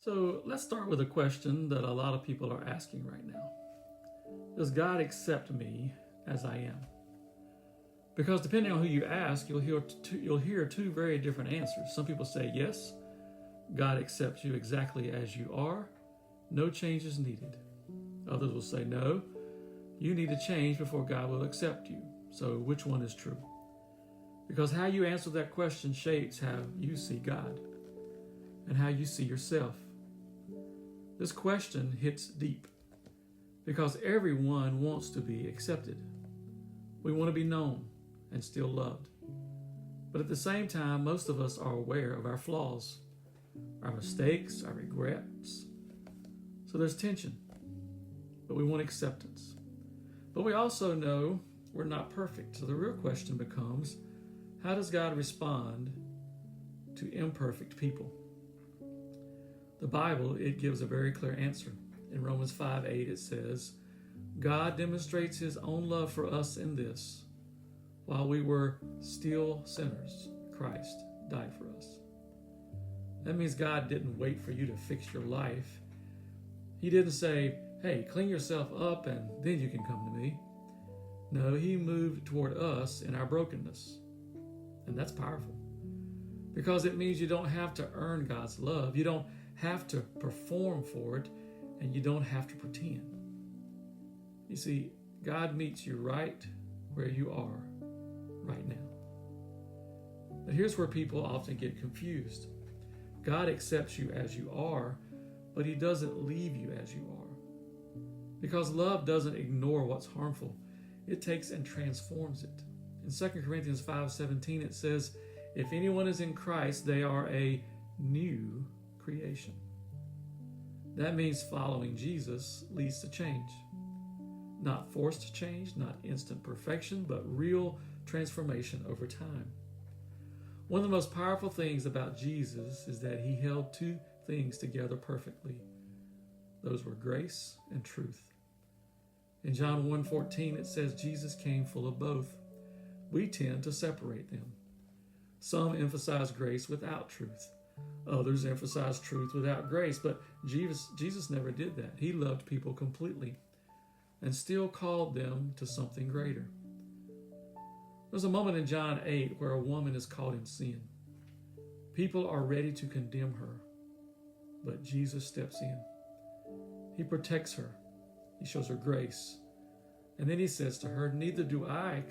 So let's start with a question that a lot of people are asking right now. Does God accept me as I am? Because depending on who you ask, you'll hear two very different answers. Some people say yes, God accepts you exactly as you are, no changes needed. Others will say no, you need to change before God will accept you. So which one is true? Because how you answer that question shapes how you see God and how you see yourself. This question hits deep because everyone wants to be accepted. We want to be known and still loved. But at the same time, most of us are aware of our flaws, our mistakes, our regrets. So there's tension, but we want acceptance. But we also know we're not perfect. So the real question becomes, how does God respond to imperfect people? The Bible, it gives a very clear answer. In Romans 5:8, it says, God demonstrates his own love for us in this: while we were still sinners, Christ died for us. That means God didn't wait for you to fix your life. He didn't say, hey, clean yourself up and then you can come to me. No, he moved toward us in our brokenness. And that's powerful because it means you don't have to earn God's love. You don't have to perform for it, and you don't have to pretend. You see, God meets you right where you are right now. But here's where people often get confused. God accepts you as you are, but he doesn't leave you as you are. Because love doesn't ignore what's harmful. It takes and transforms it. In 2 Corinthians 5:17, it says, if anyone is in Christ, they are a new creation. That means following Jesus leads to change. Not forced change, not instant perfection, but real transformation over time. One of the most powerful things about Jesus is that he held two things together perfectly. Those were grace and truth. In John 1:14, it says Jesus came full of both. We tend to separate them. Some emphasize grace without truth. Others emphasize truth without grace, but Jesus never did that. He loved people completely and still called them to something greater. There's a moment in John 8 where a woman is caught in sin. People are ready to condemn her, but Jesus steps in. He protects her. He shows her grace. And then he says to her, neither do I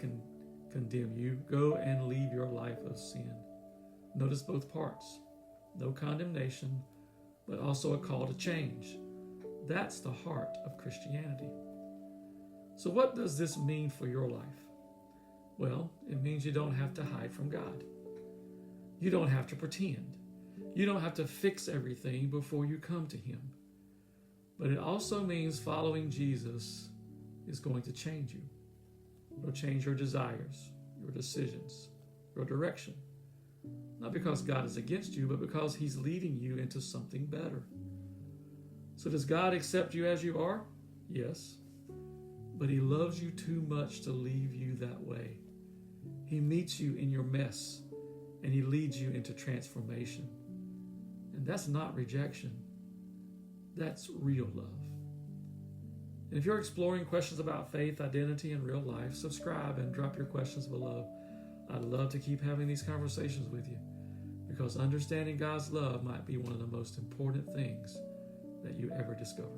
condemn you. Go and leave your life of sin. Notice both parts. No condemnation, but also a call to change. That's the heart of Christianity. So what does this mean for your life? Well, it means you don't have to hide from God. You don't have to pretend. You don't have to fix everything before you come to him. But it also means following Jesus is going to change you. It'll change your desires, your decisions, your direction. Not because God is against you, but because he's leading you into something better. So does God accept you as you are? Yes. But he loves you too much to leave you that way. He meets you in your mess, and he leads you into transformation. And that's not rejection. That's real love. And if you're exploring questions about faith, identity, and real life, subscribe and drop your questions below. I'd love to keep having these conversations with you because understanding God's love might be one of the most important things that you ever discover.